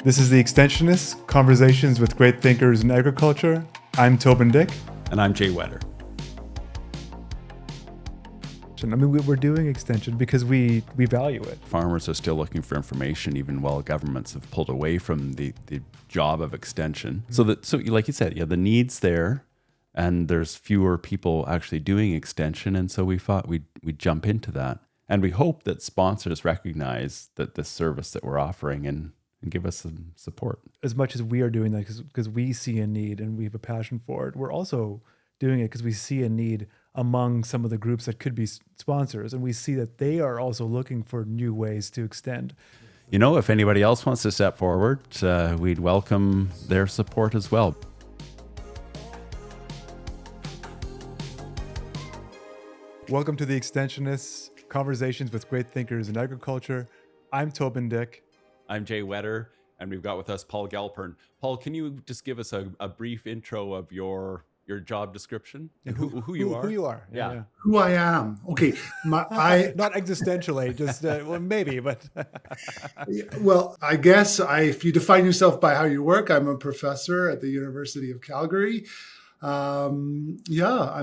This is the Extensionists, Conversations with Great Thinkers in Agriculture. I'm Toban Dyck. And I'm Whetter. I mean, we're doing extension because we value it. Farmers are still looking for information, even while governments have pulled away from the job of extension. Mm-hmm. So like you said, the need's there, and there's fewer people actually doing extension. And so we thought we'd jump into that. And we hope that sponsors recognize that this service that we're offering and give us some support. As much as we are doing that because we see a need and we have a passion for it, we're also doing it because we see a need among some of the groups that could be sponsors. And we see that they are also looking for new ways to extend. You know, if anybody else wants to step forward, we'd welcome their support as well. Welcome to the Extensionists, Conversations with Great Thinkers in Agriculture. I'm Toban Dyck. I'm Whetter, and we've got with us Paul Galpern. Paul, can you just give us a brief intro of your job description and who you are? Who you are. Yeah. Who I am. Okay. Not existentially, just well, maybe, but. Well, I guess if you define yourself by how you work, I'm a professor at the University of Calgary. I'm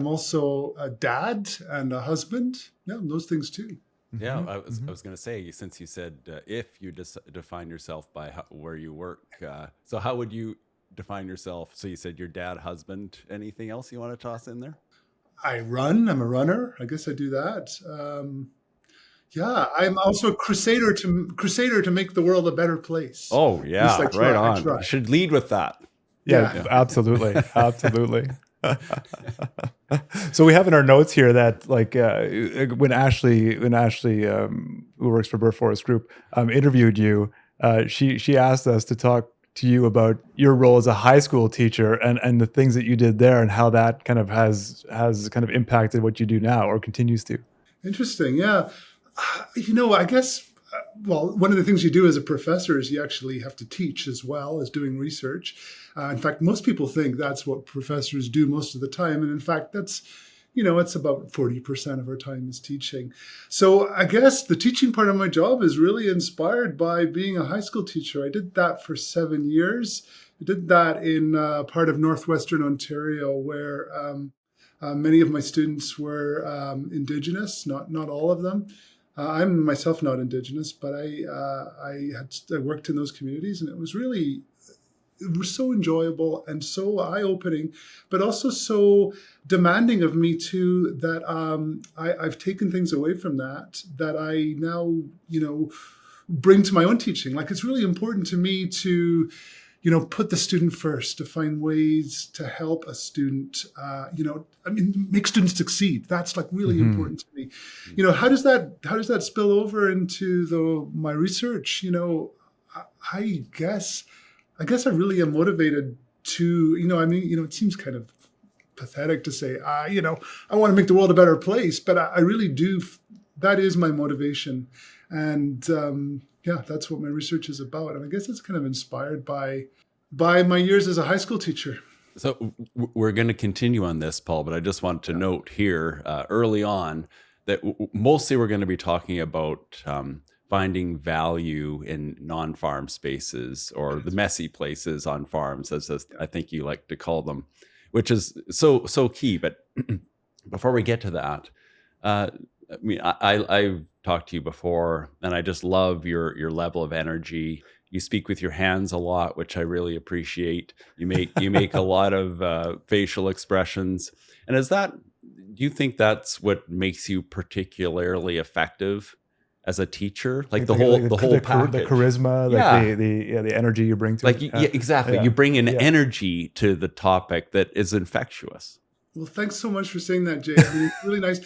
also a dad and a husband. Yeah, those things too. Yeah, I was going to say, since you said if you define yourself by where you work, so how would you define yourself? So you said your dad, husband. Anything else you want to toss in there? I run. I'm a runner. I guess I do that. I'm also a crusader to make the world a better place. Oh yeah, right on. You should lead with that. Yeah. Absolutely, absolutely. So we have in our notes here that when Ashley, who works for Burr Forest Group, interviewed you, she asked us to talk to you about your role as a high school teacher and the things that you did there and how that kind of has kind of impacted what you do now or continues to. Interesting. Yeah. I guess, one of the things you do as a professor is you actually have to teach as well as doing research. In fact, most people think that's what professors do most of the time. And in fact, that's, it's about 40% of our time is teaching. So I guess the teaching part of my job is really inspired by being a high school teacher. I did that for 7 years. I did that in part of Northwestern Ontario where many of my students were Indigenous, not all of them. I'm myself not Indigenous, but I worked in those communities, and it was so enjoyable and so eye-opening, but also so demanding of me too that I've taken things away from that I now bring to my own teaching. Like, it's really important to me to put the student first, to find ways to help a student, make students succeed. That's really important to me. How does that spill over into my research? I guess I really am motivated to, it seems kind of pathetic to say, I want to make the world a better place, but I really do. That is my motivation. And that's what my research is about. And I guess it's kind of inspired by my years as a high school teacher. So we're going to continue on this, Paul, but I just want to note here early on that mostly we're going to be talking about finding value in non-farm spaces or the messy places on farms, as I think you like to call them, which is so key. But before we get to that, I've talked to you before, and I just love your level of energy. You speak with your hands a lot, which I really appreciate. You make a lot of facial expressions, and do you think that's what makes you particularly effective as a teacher? Like the whole package, the charisma, the energy you bring to it. Exactly. You bring an energy to the topic that is infectious. Well, thanks so much for saying that, Jay. I mean, it's really nice.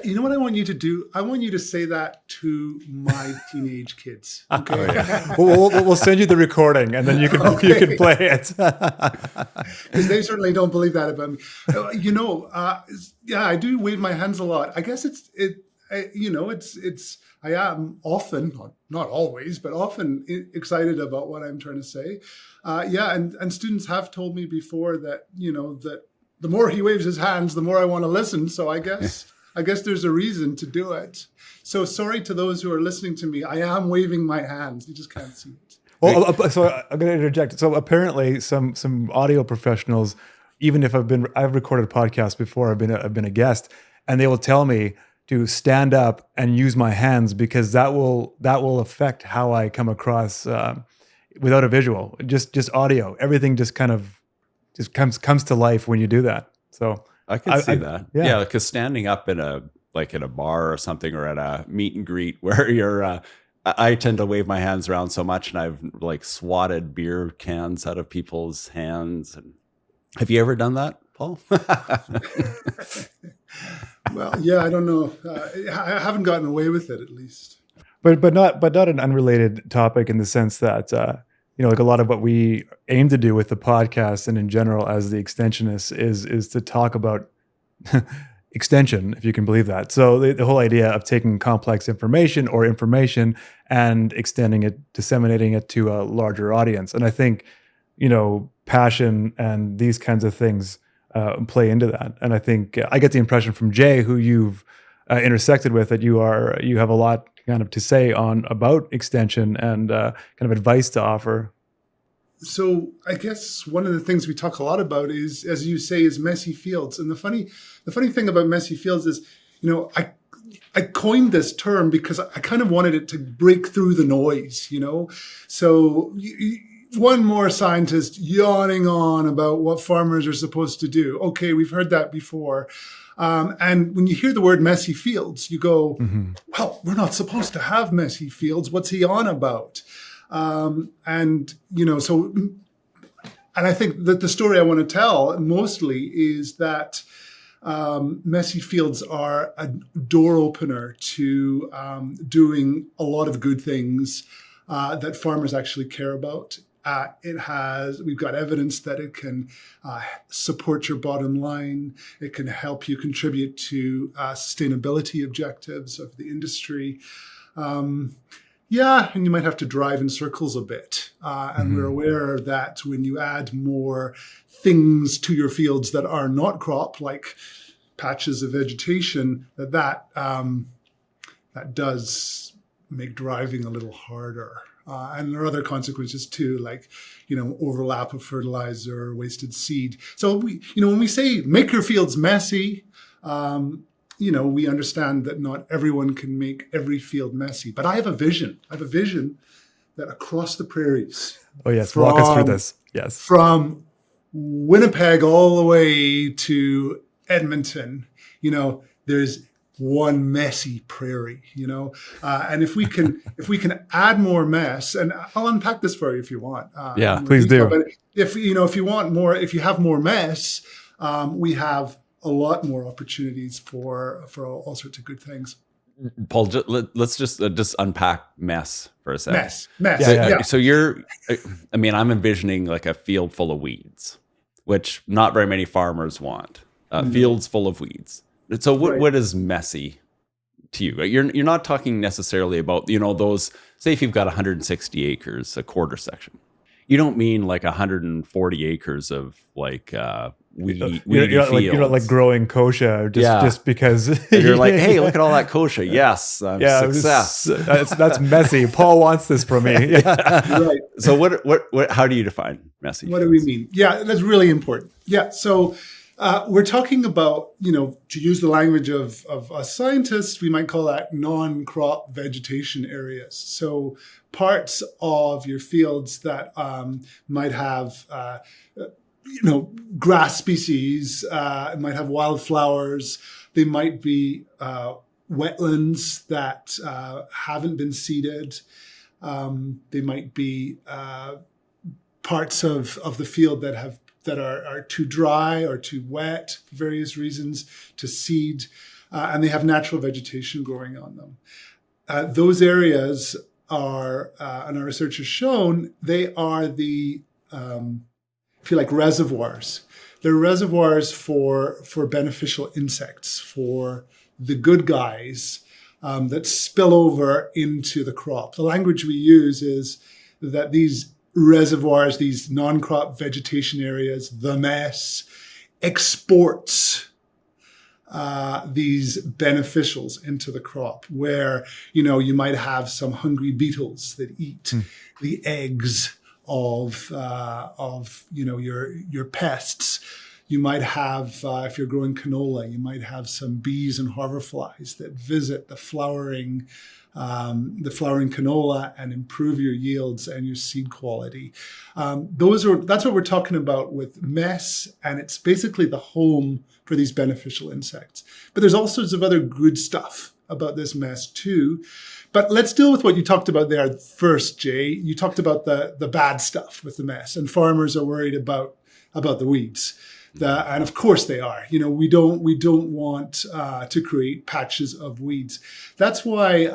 You know what I want you to do? I want you to say that to my teenage kids. Okay. We'll send you the recording, and then you can play it. Because they certainly don't believe that about me. I do wave my hands a lot. I guess I am often, not always, but often excited about what I'm trying to say. And students have told me before that that the more he waves his hands, the more I want to listen. So I guess there's a reason to do it. So sorry to those who are listening to me. I am waving my hands. You just can't see it. Well, so I'm going to interject. So apparently, some audio professionals, even if I've recorded a podcast before, I've been a guest, and they will tell me to stand up and use my hands because that will affect how I come across without a visual, just audio. Everything just kind of just comes to life when you do that. So I could see that. yeah. Yeah, because standing up in a bar or something, or at a meet and greet where you're I tend to wave my hands around so much, and I've like swatted beer cans out of people's hands. And have you ever done that, Paul? Well, yeah, I don't know. I haven't gotten away with it, at least. But not an unrelated topic in the sense that like a lot of what we aim to do with the podcast and in general as the Extensionists is to talk about extension, if you can believe that. So the whole idea of taking complex information and extending it, disseminating it to a larger audience. And I think, passion and these kinds of things play into that. And I think I get the impression from Jay, who you've intersected with, that you have a lot kind of to say about extension and kind of advice to offer. So I guess one of the things we talk a lot about is, as you say, is messy fields. And the funny thing about messy fields is, I coined this term because I kind of wanted it to break through the noise, So one more scientist yawning on about what farmers are supposed to do. Okay, we've heard that before. And when you hear the word messy fields, you go, well, we're not supposed to have messy fields. What's he on about? And I think that the story I want to tell mostly is that messy fields are a door opener to doing a lot of good things that farmers actually care about. We've got evidence that it can support your bottom line. It can help you contribute to sustainability objectives of the industry. Yeah, and you might have to drive in circles a bit. And we're aware that when you add more things to your fields that are not crop, like patches of vegetation, that does make driving a little harder. And there are other consequences too, like, overlap of fertilizer, wasted seed. So when we say make your fields messy, we understand that not everyone can make every field messy. But I have a vision. That across the prairies. Oh yes, walk us through this. Yes. From Winnipeg all the way to Edmonton, there's one messy prairie, and if we can add more mess, and I'll unpack this for you if you want. Yeah, please do. But if you want more, if you have more mess, we have a lot more opportunities for all sorts of good things. Paul, let's just unpack mess for a second. Mess. Yeah. So I'm envisioning like a field full of weeds, which not very many farmers want. Fields full of weeds. So what is messy to you? You're not talking necessarily about, those, say if you've got 160 acres, a quarter section. You don't mean like 140 acres of like weedy fields. You're not like growing kochia just because you're like, hey, look at all that kochia. Yes, success. That's messy. Paul wants this from me. Yeah. Right. So what? How do you define messy? What do we mean? Yeah, that's really important. Yeah. So we're talking about, to use the language of a scientist, we might call that non-crop vegetation areas. So parts of your fields that might have, grass species, might have wildflowers. They might be wetlands that haven't been seeded. They might be parts of the field that are too dry or too wet for various reasons to seed, and they have natural vegetation growing on them. Those areas are, and our research has shown, they are the, if you like, reservoirs. They're reservoirs for beneficial insects, for the good guys that spill over into the crop. The language we use is that these reservoirs, these non-crop vegetation areas, the mess, exports these beneficials into the crop, where you might have some hungry beetles that eat the eggs of your pests. You might have, if you're growing canola, you might have some bees and hoverflies that visit the flowering canola and improve your yields and your seed quality. That's what we're talking about with mess, and it's basically the home for these beneficial insects. But there's all sorts of other good stuff about this mess too. But let's deal with what you talked about there first, Jay. You talked about the bad stuff with the mess, and farmers are worried about the weeds. And of course they are. We don't want to create patches of weeds. That's why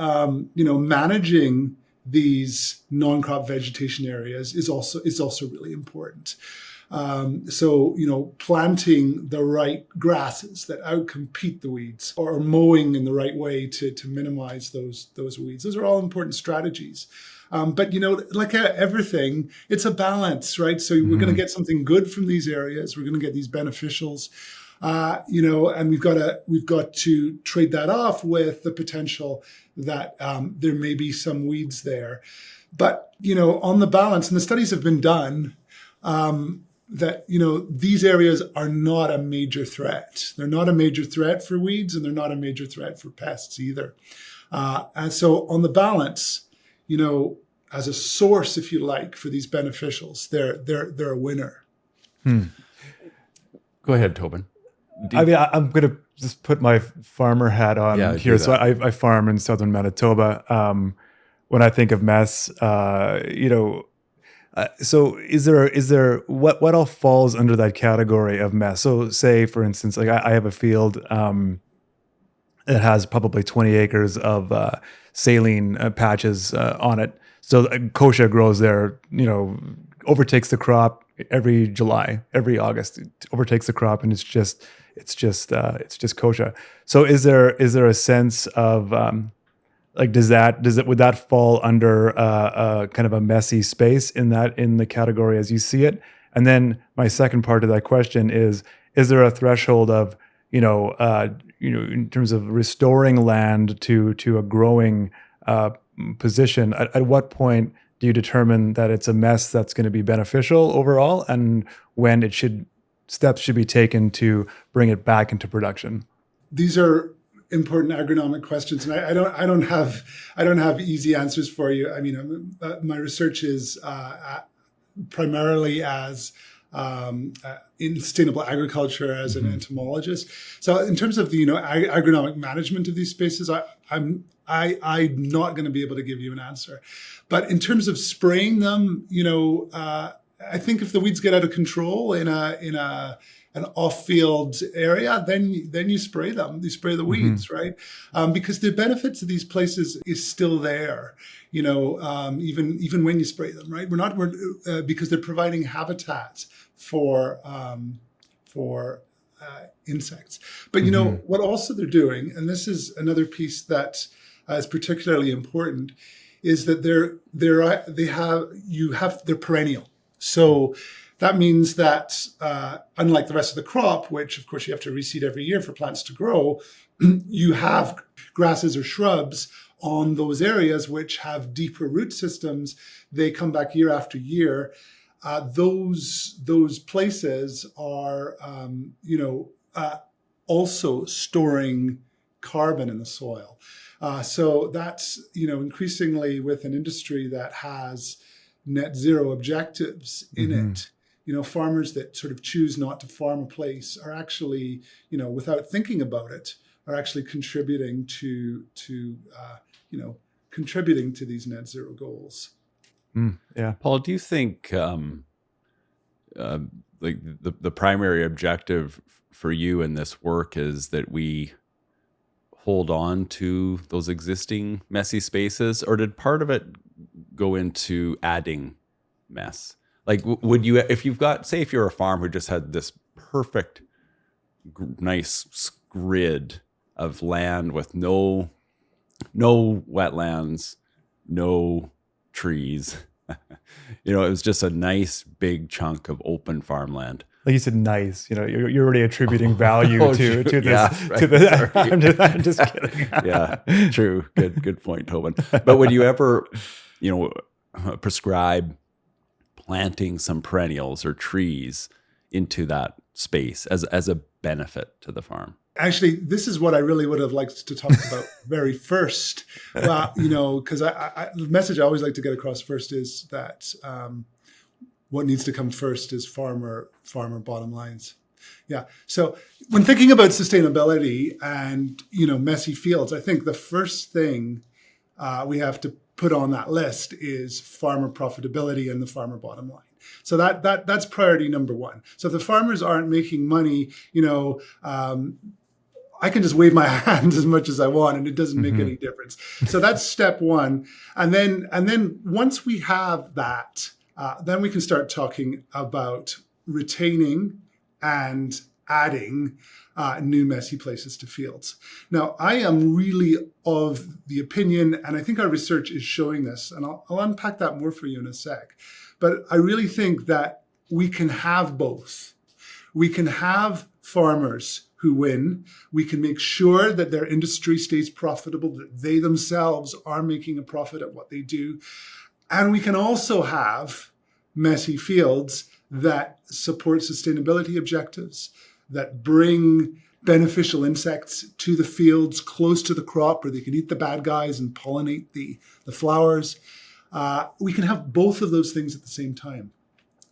managing these non-crop vegetation areas is also really important. So planting the right grasses that outcompete the weeds, or mowing in the right way to minimize those weeds. Those are all important strategies. But like everything, it's a balance, right? So we're going to get something good from these areas. We're going to get these beneficials, and we've got to trade that off with the potential that there may be some weeds there. But on the balance, and the studies have been done, that these areas are not a major threat. They're not a major threat for weeds, and they're not a major threat for pests either. And so on the balance, as a source, if you like, for these beneficials, they're a winner. Go ahead, Toban. I mean, I'm going to just put my farmer hat on here. So I farm in southern Manitoba. When I think of mess, so is there what all falls under that category of mess? So say, for instance, like I have a field that has probably 20 acres of saline patches on it. So kochia grows there, overtakes the crop every July, every August. It overtakes the crop, and it's just kochia. So is there a sense of would that fall under kind of a messy space in the category as you see it? And then my second part of that question is there a threshold of in terms of restoring land to a growing position? At what point do you determine that it's a mess that's going to be beneficial overall, and when steps should be taken to bring it back into production? These are important agronomic questions, and I don't have easy answers for you. I mean, my research is primarily as in sustainable agriculture as an entomologist. So in terms of the agronomic management of these spaces, I'm not going to be able to give you an answer. But in terms of spraying them, I think if the weeds get out of control in an off-field area, then you spray them. You spray the weeds, right? Because the benefits of these places is still there. Even when you spray them, right? Because they're providing habitat for insects. But what also they're doing, and this is another piece that is particularly important, is that they're perennial. So that means that unlike the rest of the crop, which of course you have to reseed every year for plants to grow, you have grasses or shrubs on those areas which have deeper root systems. They come back year after year. Those places are also storing carbon in the soil. So that's increasingly with an industry that has net zero objectives in it. Farmers that sort of choose not to farm a place are actually, without thinking about it, are actually contributing to these net zero goals. Yeah, Paul, do you think like the primary objective for you in this work is that we hold on to those existing messy spaces, or did part of it go into adding mess? Like, would you, if you're a farm who just had this perfect, nice grid of land with no wetlands, no trees, it was just a nice big chunk of open farmland. Like you said, nice. You're already attributing value to this. Yeah, right. To the. Sorry. I'm just kidding. Yeah, true. Good point, Toban. But would you ever, prescribe planting some perennials or trees into that space as a benefit to the farm? Actually, this is what I really would have liked to talk about very first. Because the message I always like to get across first is that what needs to come first is farmer bottom lines. Yeah. So when thinking about sustainability and messy fields, I think the first thing we have to put on that list is farmer profitability and the farmer bottom line. So that's priority number one. So if the farmers aren't making money, I can just wave my hands as much as I want and it doesn't make any difference. So that's step one. And then once we have that, then we can start talking about retaining and adding new messy places to fields. Now, I am really of the opinion, and I think our research is showing this, and I'll unpack that more for you in a sec, but I really think that we can have both. We can have farmers who win. We can make sure that their industry stays profitable, that they themselves are making a profit at what they do. And we can also have messy fields that support sustainability objectives, that bring beneficial insects to the fields close to the crop where they can eat the bad guys and pollinate the flowers. We can have both of those things at the same time.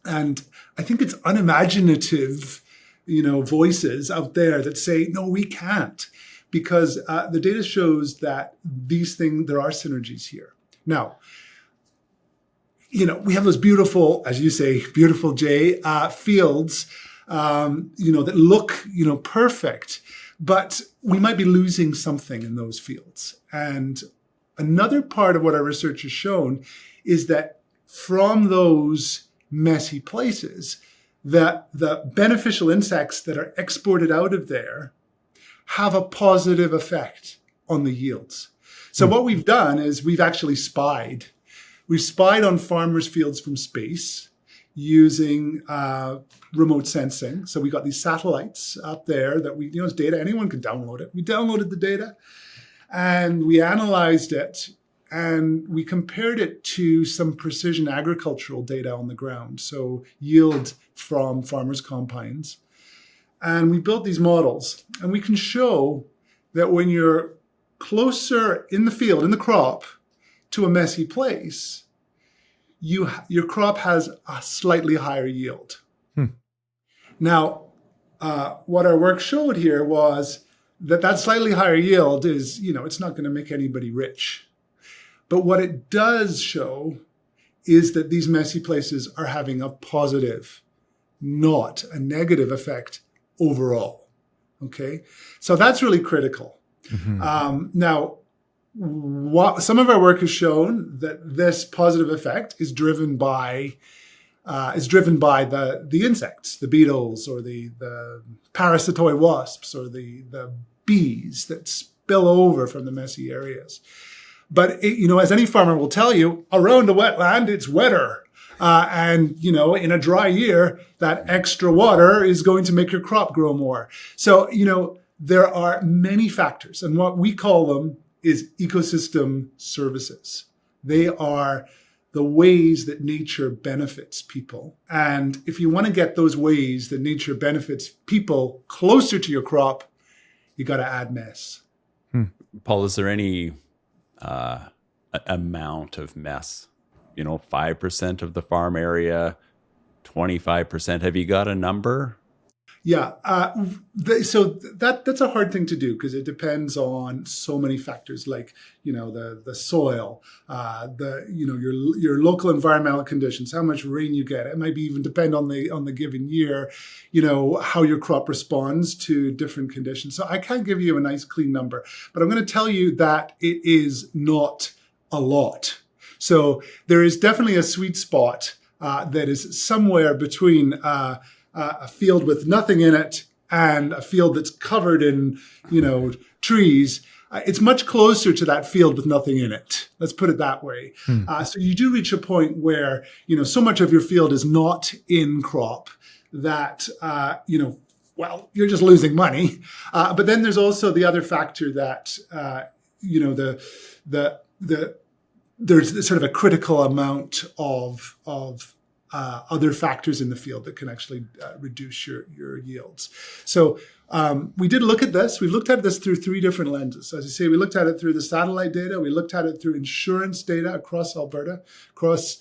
And I think it's unimaginative voices out there that say, no, we can't, because the data shows that there are synergies here. Now, we have those beautiful, as you say, beautiful, Jay, fields, that look, perfect, but we might be losing something in those fields. And another part of what our research has shown is that from those messy places, that the beneficial insects that are exported out of there have a positive effect on the yields. So what we've done is we've actually spied. We've spied on farmers' fields from space using remote sensing. So we got these satellites up there that it's data. Anyone can download it. We downloaded the data and we analyzed it. And we compared it to some precision agricultural data on the ground, so yield from farmers' combines. And we built these models. And we can show that when you're closer in the field, in the crop, to a messy place, your crop has a slightly higher yield. Now, what our work showed here was that slightly higher yield is, it's not going to make anybody rich. But what it does show is that these messy places are having a positive, not a negative effect overall. Okay, so that's really critical. Now, some of our work has shown that this positive effect is driven by the insects, the beetles, or the parasitoid wasps, or the bees that spill over from the messy areas. But, as any farmer will tell you, around a wetland, it's wetter. And in a dry year, that extra water is going to make your crop grow more. So, there are many factors. And what we call them is ecosystem services. They are the ways that nature benefits people. And if you want to get those ways that nature benefits people closer to your crop, you got to add mess. Paul, is there any amount of mess, 5% of the farm area, 25%? Have you got a number? Yeah. So that's a hard thing to do because it depends on so many factors, like, the soil, your local environmental conditions, how much rain you get. It might be even depend on the given year, how your crop responds to different conditions. So I can't give you a nice clean number, but I'm going to tell you that it is not a lot. So there is definitely a sweet spot that is somewhere between a field with nothing in it and a field that's covered in, trees. it's much closer to that field with nothing in it. Let's put it that way. So you do reach a point where, so much of your field is not in crop that, well, you're just losing money. But then there's also the other factor that, there's sort of a critical amount of other factors in the field that can actually reduce your yields. So we did look at this. We looked at this through 3 different lenses. As I say, we looked at it through the satellite data. We looked at it through insurance data across Alberta, across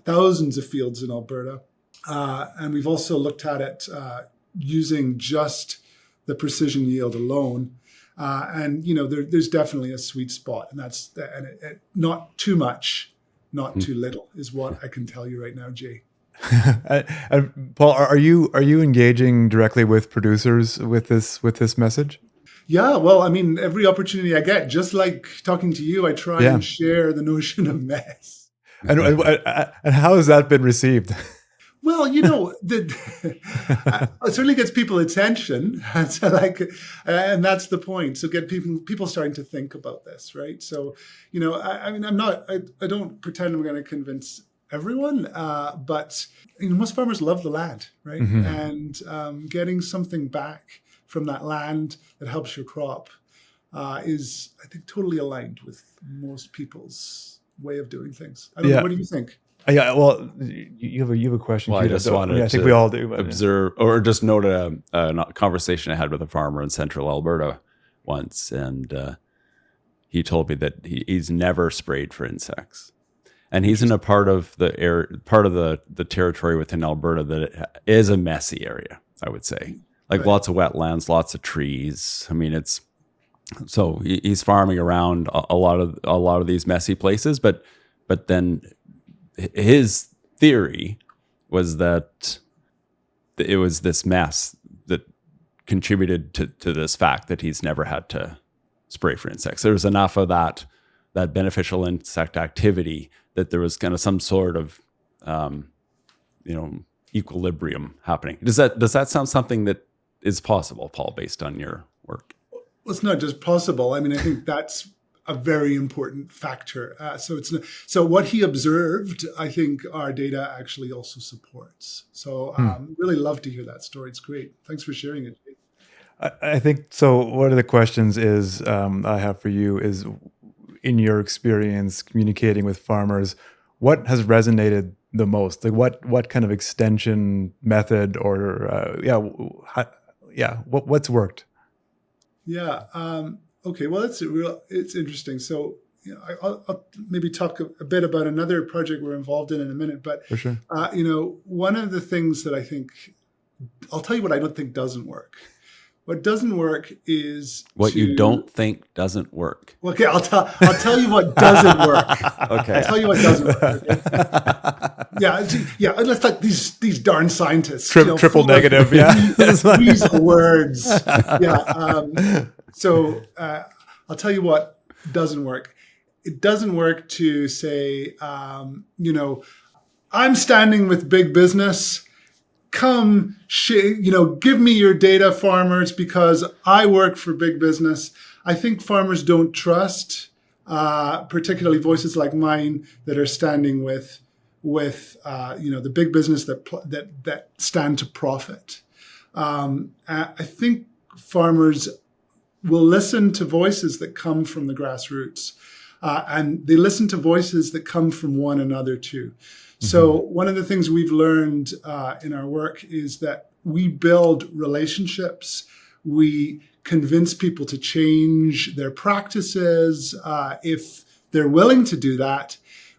thousands of fields in Alberta. And we've also looked at it using just the precision yield alone. And there's definitely a sweet spot, and that's not too much, not too little, is what I can tell you right now, Jay. And Paul, are you engaging directly with producers with this message? Yeah, well, I mean, every opportunity I get, just like talking to you, I try and share the notion of mess. And how has that been received? Well, it certainly gets people attention, and that's the point. So get people starting to think about this, right? So, I don't pretend I'm going to convince everyone, but most farmers love the land, right? And getting something back from that land that helps your crop is, I think, totally aligned with most people's way of doing things. I don't know. What do you think? Yeah, well, you have a question. Well, I just wanted I think we all do. Observe or just note a conversation I had with a farmer in central Alberta once, and he told me that he's never sprayed for insects, and he's in a part of the territory within Alberta that is a messy area. I would say, lots of wetlands, lots of trees. I mean, so he's farming around a lot of these messy places, but then his theory was that it was this mess that contributed to this fact that he's never had to spray for insects. There was enough of that beneficial insect activity that there was kind of some sort of equilibrium happening. Does that sound something that is possible, Paul, based on your work? Well, it's not just possible. I mean, I think that's a very important factor. So what he observed, I think our data actually also supports. So really love to hear that story. It's great. Thanks for sharing it. I think so. One of the questions I have for you is, in your experience communicating with farmers, what has resonated the most? Like what kind of extension method or what's worked? Yeah. Okay, well, it's interesting. So, I'll maybe talk a bit about another project we're involved in a minute. But, for sure. One of the things that I think, I'll tell you what I don't think doesn't work. What doesn't work is you don't think doesn't work. Okay, I'll tell you what doesn't work. Okay. I'll tell you what doesn't work. Okay? Yeah. Let's like these darn scientists. Triple negative. These words. Yeah. So I'll tell you what doesn't work. It doesn't work to say, I'm standing with big business. Come, give me your data, farmers, because I work for big business. I think farmers don't trust, particularly voices like mine that are standing with the big business that stand to profit. I think farmers will listen to voices that come from the grassroots, and they listen to voices that come from one another too. So one of the things we've learned in our work is that we build relationships. We convince people to change their practices. If they're willing to do that,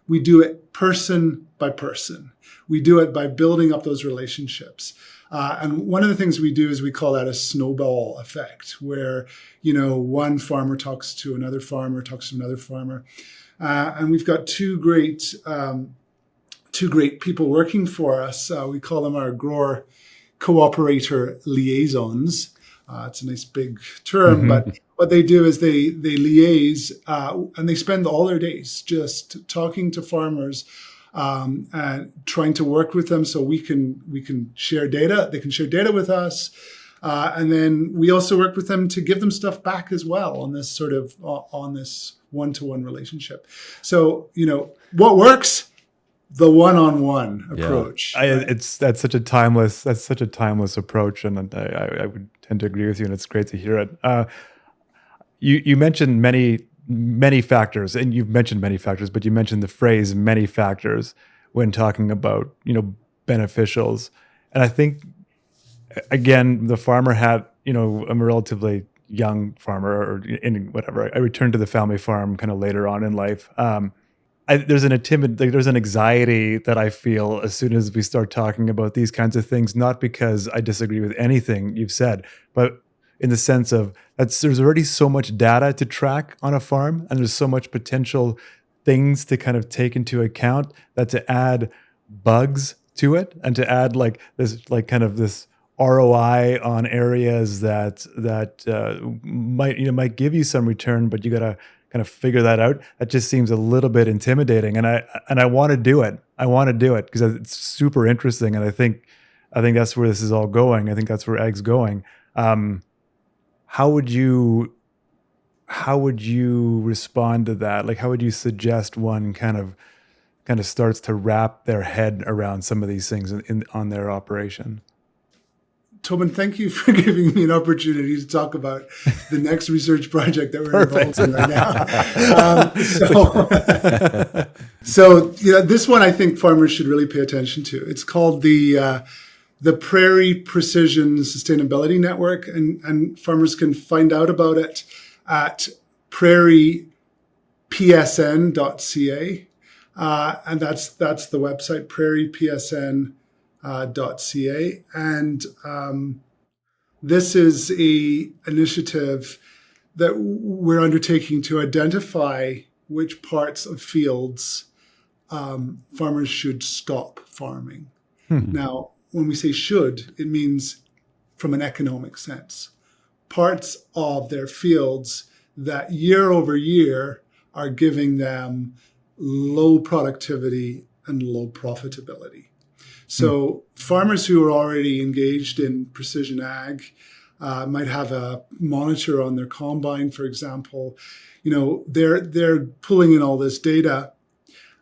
we do it person by person. We do it by building up those relationships. And one of the things we do is we call that a snowball effect, where, one farmer talks to another farmer, talks to another farmer. And we've got two great people working for us. We call them our grower cooperator liaisons. It's a nice big term, but what they do is they liaise and they spend all their days just talking to farmers and trying to work with them so we can share data. They can share data with us. And then we also work with them to give them stuff back as well on this one-to-one relationship. So, what works? The one-on-one approach. Right? That's such a timeless approach, and I would tend to agree with you, and it's great to hear it. You mentioned many factors, and you've mentioned many factors, but you mentioned the phrase "many factors" when talking about beneficials, and I think again the farmer hat. I'm a relatively young farmer, or in whatever. I returned to the family farm kind of later on in life. There's an anxiety that I feel as soon as we start talking about these kinds of things, not because I disagree with anything you've said, but in the sense of there's already so much data to track on a farm, and there's so much potential things to kind of take into account, that to add bugs to it and to add this ROI on areas that might give you some return, but you got to kind of figure that out. That just seems a little bit intimidating, and I want to do it. I want to do it because it's super interesting, and I think that's where this is all going. I think that's where ag's going. How would you respond to that? Like, how would you suggest one kind of starts to wrap their head around some of these things on their operation? Tobin, thank you for giving me an opportunity to talk about the next research project that we're involved in right now. So this one I think farmers should really pay attention to. It's called the Prairie Precision Sustainability Network, and farmers can find out about it at prairiepsn.ca, and that's the website, prairiepsn.ca. And this is a initiative that we're undertaking to identify which parts of fields farmers should stop farming. Now, when we say should, it means from an economic sense. Parts of their fields that year over year are giving them low productivity and low profitability. So farmers who are already engaged in precision ag might have a monitor on their combine, for example. They're pulling in all this data,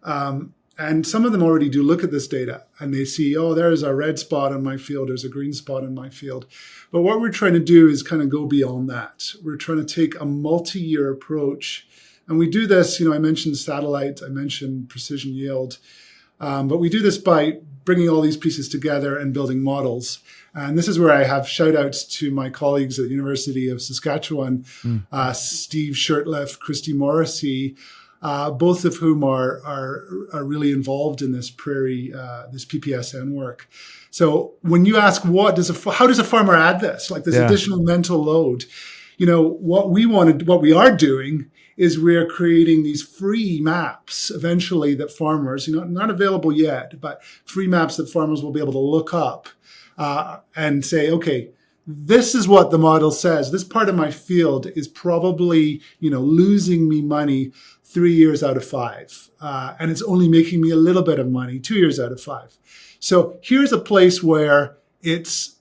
and some of them already do look at this data, and they see, oh, there's a red spot on my field, there's a green spot on my field. But what we're trying to do is kind of go beyond that. We're trying to take a multi-year approach, and we do this. I mentioned satellite, I mentioned precision yield. But we do this by bringing all these pieces together and building models. And this is where I have shout outs to my colleagues at the University of Saskatchewan, Steve Shirtliff, Christy Morrissey, both of whom are really involved in this this PPSN work. So when you ask how does a farmer add this, like this additional mental load, what we are doing is we're creating these free maps eventually that farmers, not available yet, but free maps that farmers will be able to look up and say, okay, this is what the model says. This part of my field is probably, losing me money 3 years out of 5. And it's only making me a little bit of money 2 years out of 5. So here's a place where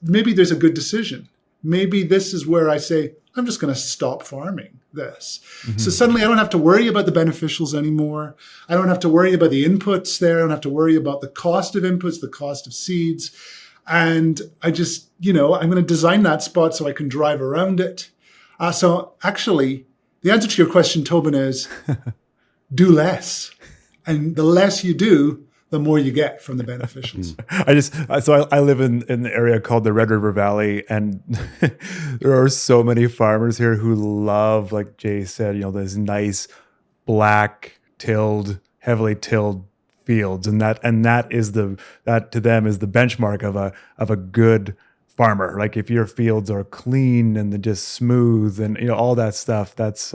maybe there's a good decision. Maybe this is where I say, I'm just going to stop farming this. Mm-hmm. So suddenly I don't have to worry about the beneficials anymore. I don't have to worry about the inputs there. I don't have to worry about the cost of inputs, the cost of seeds. And I just, I'm going to design that spot so I can drive around it. So actually, the answer to your question, Toban, is do less. And the less you do, the more you get from the beneficials. I live in the area called the Red River Valley, and there are so many farmers here who love, like Jay said, those nice black heavily tilled fields, and that to them is the benchmark of a good farmer. Like if your fields are clean and they're just smooth and all that stuff, that's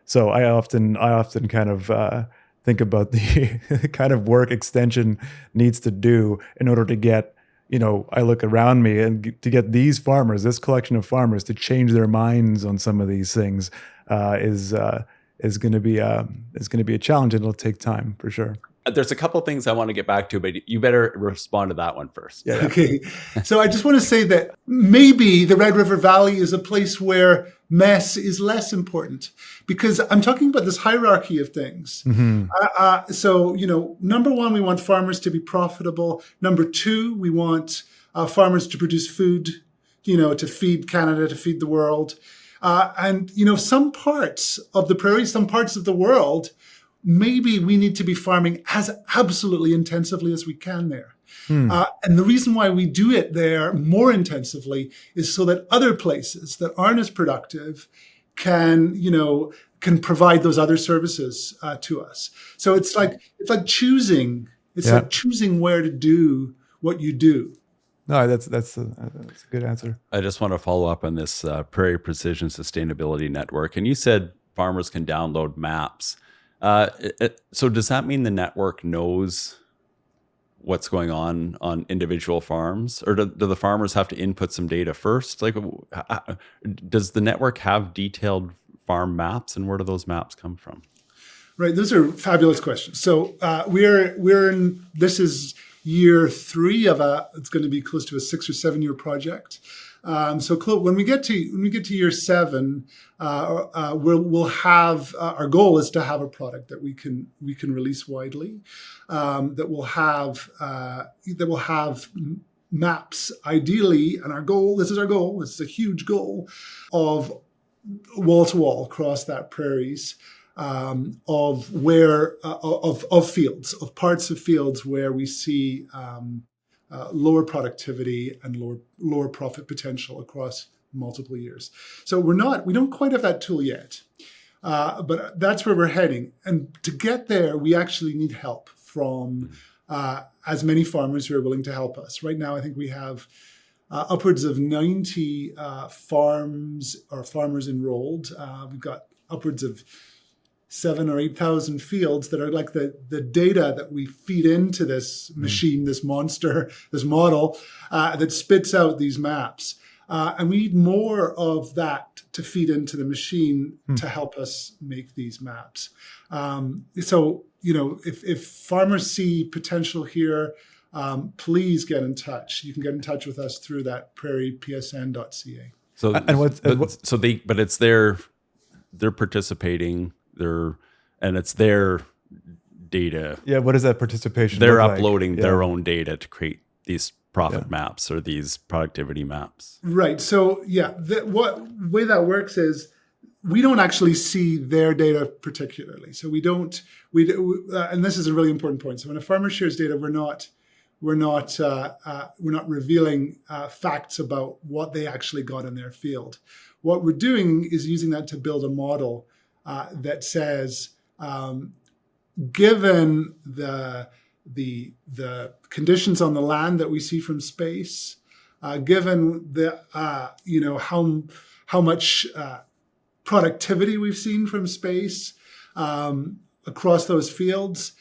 so I often kind of think about the kind of work Extension needs to do in order to get, I look around me and to get these farmers, this collection of farmers, to change their minds on some of these things is going to be a challenge, and it'll take time for sure. there's a couple of things I want to get back to, but you better respond to that one first. Yeah. Okay. So I just want to say that maybe the Red River Valley is a place where mess is less important, because I'm talking about this hierarchy of things. So, number one, we want farmers to be profitable. Number two, we want farmers to produce food, to feed Canada, to feed the world. And some parts of the prairie, some parts of the world, maybe we need to be farming as absolutely intensively as we can there. And the reason why we do it there more intensively is so that other places that aren't as productive can provide those other services to us. So it's like choosing. It's like choosing where to do what you do. No, that's a good answer. I just want to follow up on this Prairie Precision Sustainability Network. And you said farmers can download maps. So does that mean the network knows what's going on individual farms, or do the farmers have to input some data first? Like, does the network have detailed farm maps, and where do those maps come from? Right, those are fabulous questions. So this is year 3 of it's going to be close to a 6 or 7 year project. When we get to year 7, we'll have our goal is to have a product that we can release widely, that will have maps ideally, and this is a huge goal, of wall to wall across that prairies, of where of fields, of parts of fields where we see lower productivity and lower profit potential across multiple years. So we don't quite have that tool yet, but that's where we're heading. And to get there, we actually need help from as many farmers who are willing to help us. Right now, I think we have upwards of 90 farms or farmers enrolled. We've got upwards of 7,000 or 8,000 fields that are like the data that we feed into this machine, this monster, this model that spits out these maps. And we need more of that to feed into the machine to help us make these maps. So, if farmers see potential here, please get in touch. You can get in touch with us through that prairiepsn.ca. So, but it's they're participating. And it's their data. Yeah, what is that participation? They're uploading their own data to create these profit maps or these productivity maps. Right. So what way that works is we don't actually see their data particularly. So we don't. And this is a really important point. So when a farmer shares data, we're not revealing facts about what they actually got in their field. What we're doing is using that to build a model that says, given the conditions on the land that we see from space, given the how much productivity we've seen from space across those fields,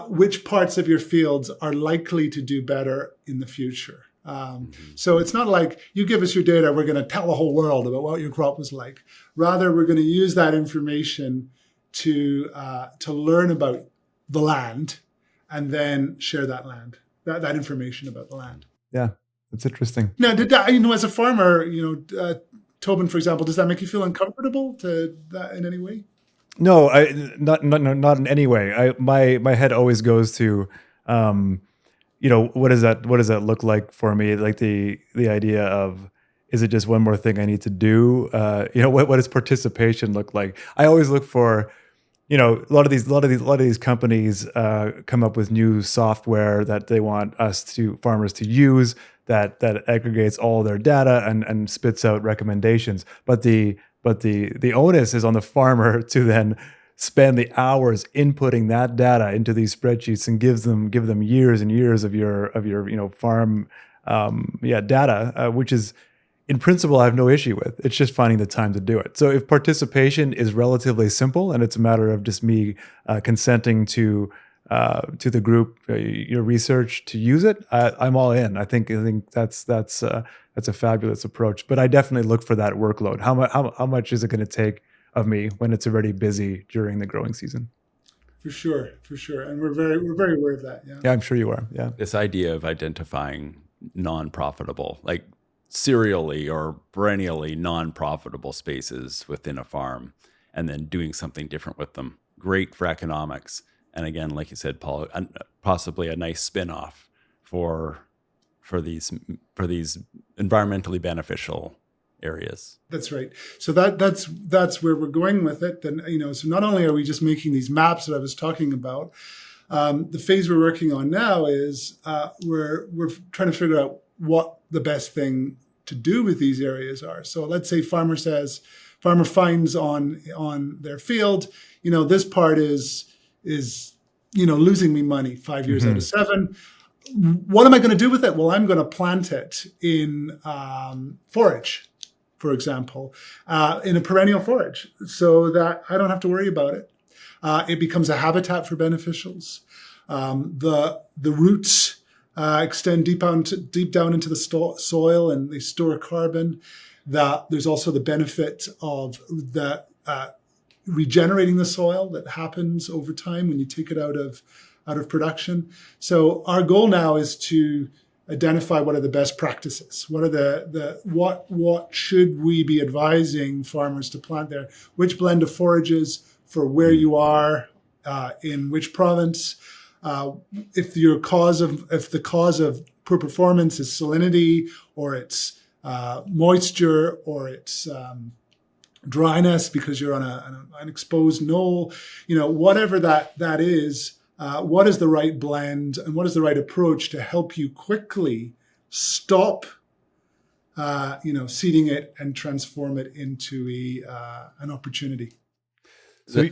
which parts of your fields are likely to do better in the future. So it's not like you give us your data, we're going to tell the whole world about what your crop was like. Rather, we're going to use that information to learn about the land and then share that information about the land. Yeah, that's interesting. Now, as a farmer, Toban, for example, does that make you feel uncomfortable to that in any way? No, not in any way. My head always goes to, what does that look like for me? Like the idea of, is it just one more thing I need to do? What does participation look like? I always look for, a lot of these companies come up with new software that they want farmers to use that aggregates all their data and spits out recommendations. But the onus is on the farmer to then spend the hours inputting that data into these spreadsheets and give them years and years of your farm data, which is in principle I have no issue with. It's just finding the time to do it. So if participation is relatively simple and it's a matter of just me consenting to the group your research to use it, I'm all in. I think that's a fabulous approach. But I definitely look for that workload. How much is it going to take of me when it's already busy during the growing season? For sure, and we're very aware of that. Yeah. Yeah, I'm sure you are. Yeah. This idea of identifying non-profitable, like serially or perennially non-profitable spaces within a farm, and then doing something different with them. Great for economics. And again, like you said, Paul, possibly a nice spin-off for these environmentally beneficial areas. That's right. So that's where we're going with it. Then, so not only are we just making these maps that I was talking about, the phase we're working on now is we're trying to figure out what the best thing to do with these areas are. So let's say farmer finds on their field, this part is losing me money 5 years out of 7. What am I going to do with it? Well, I'm going to plant it in forage, for example, in a perennial forage, so that I don't have to worry about it. It becomes a habitat for beneficials. The roots extend deep down into the soil, and they store carbon. There's also the benefit of the regenerating the soil that happens over time when you take it out of production. So our goal now is to identify what are the best practices. What are what should we be advising farmers to plant there? Which blend of forages for where you are in which province? If the cause of poor performance is salinity, or it's moisture, or it's dryness because you're on an exposed knoll, whatever that is. What is the right blend and what is the right approach to help you quickly stop, seeding it and transform it into an opportunity? So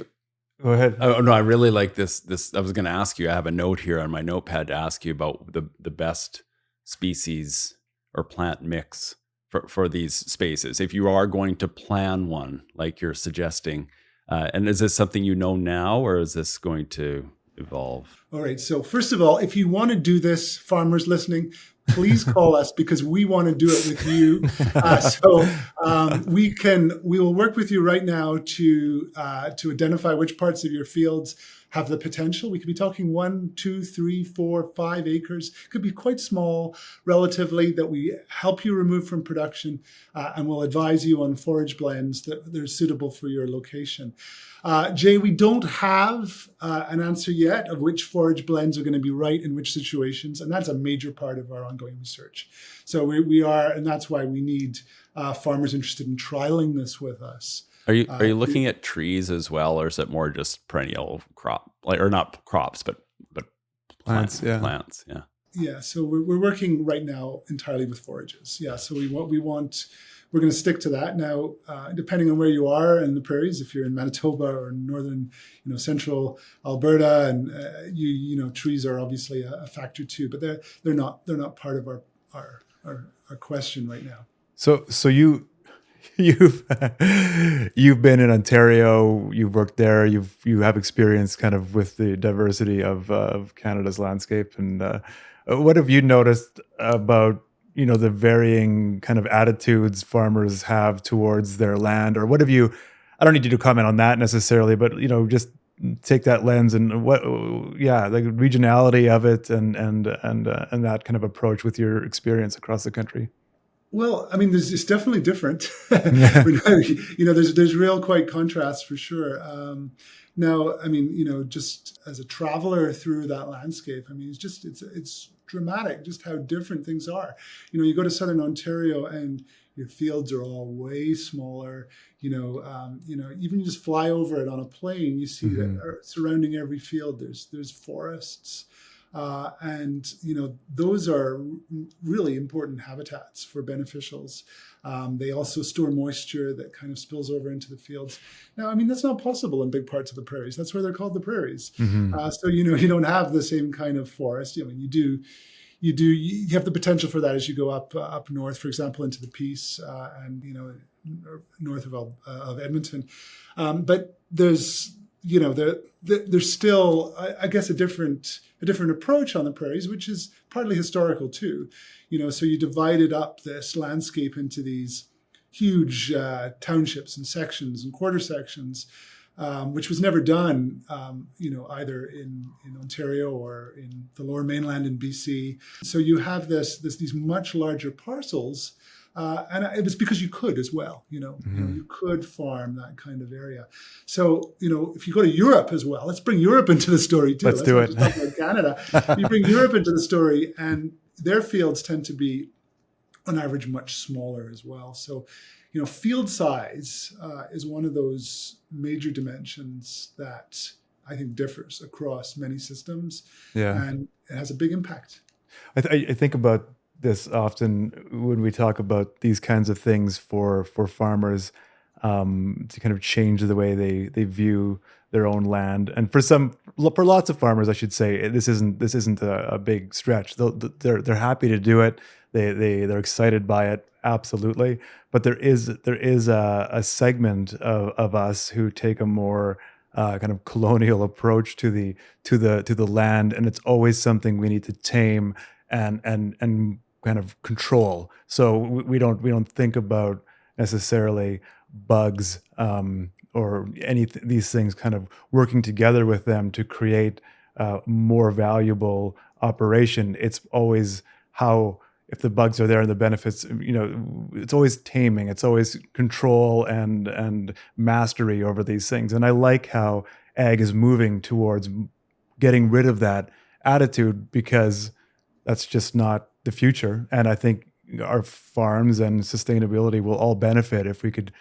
go ahead. Oh no, I really like this. I was going to ask you. I have a note here on my notepad to ask you about the best species or plant mix for these spaces. If you are going to plan one, like you're suggesting, and is this something you know now, or is this going to evolve? All right. So first of all, if you want to do this, farmers listening, please call us because we want to do it with you. We will work with you right now to identify which parts of your fields have the potential. We could be talking 1, 2, 3, 4, 5 acres. It could be quite small relatively, that we help you remove from production, and we'll advise you on forage blends that are suitable for your location. Jay, we don't have an answer yet of which forage blends are going to be right in which situations, and that's a major part of our ongoing research. So we are, and that's why we need farmers interested in trialing this with us. Are you looking at trees as well, or is it more just perennial crop, or not crops, but plants? Yeah. Plants, yeah. Yeah. So we're working right now entirely with forages. Yeah. So we're going to stick to that now. Depending on where you are in the prairies, if you're in Manitoba or northern, central Alberta, and trees are obviously a factor too, but they're not part of our question right now. So you've been in Ontario, you've worked there, you have experience kind of with the diversity of Canada's landscape, and what have you noticed about the varying kind of attitudes farmers have towards their land? Or what have you, I don't need you to comment on that necessarily, but just take that lens and the regionality of it and that kind of approach with your experience across the country. Well, I mean, it's definitely different. There's real quite contrast for sure. Now, I mean, just as a traveler through that landscape, I mean, it's dramatic just how different things are. You go to southern Ontario and your fields are all way smaller. Even you just fly over it on a plane, you see that surrounding every field there's forests. And those are really important habitats for beneficials. They also store moisture that kind of spills over into the fields. Now, I mean, that's not possible in big parts of the prairies. That's why they're called the prairies. So you don't have the same kind of forest. I mean, you have the potential for that as you go up north, for example, into the Peace and north of Edmonton. But there's still, I guess, a different approach on the prairies, which is partly historical too. So you divided up this landscape into these huge townships and sections and quarter sections, which was never done, either in Ontario or in the Lower Mainland in BC. So you have these much larger parcels, and it was because you could as well. You could farm that kind of area. So if you go to Europe as well, let's bring Europe into the story too. Let's do it. Just talk about Canada. You bring Europe into the story, and their fields tend to be, on average, much smaller as well. So, field size is one of those major dimensions that I think differs across many systems, and it has a big impact. I think about this often when we talk about these kinds of things for farmers, to kind of change the way they view their own land. And for lots of farmers, I should say, this isn't a big stretch. They're happy to do it. They're excited by it, absolutely. But there is a segment of us who take a more kind of colonial approach to the land, and it's always something we need to tame and kind of control. So we don't think about necessarily bugs or these things kind of working together with them to create more valuable operation. It's always how, if the bugs are there and the benefits, it's always taming, it's always control and mastery over these things. And I like how ag is moving towards getting rid of that attitude, because that's just not the future. And I think our farms and sustainability will all benefit if we could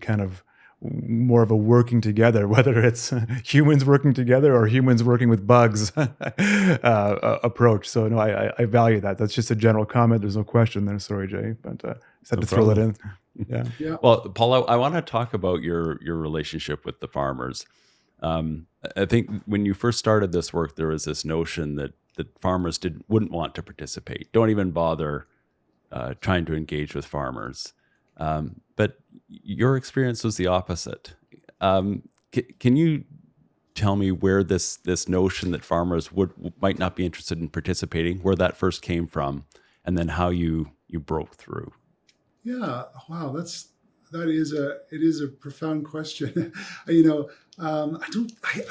kind of more of a working together, whether it's humans working together or humans working with bugs approach. So no, I value that. That's just a general comment. There's no question there. Sorry, Jay, but I just had to throw that in. Yeah. Well, Paul, I want to talk about your relationship with the farmers. I think when you first started this work, there was this notion that farmers wouldn't want to participate. Don't even bother trying to engage with farmers. But your experience was the opposite. Can you tell me where this notion that farmers might not be interested in participating, where that first came from, and then how you broke through? Yeah, wow, it is a profound question. I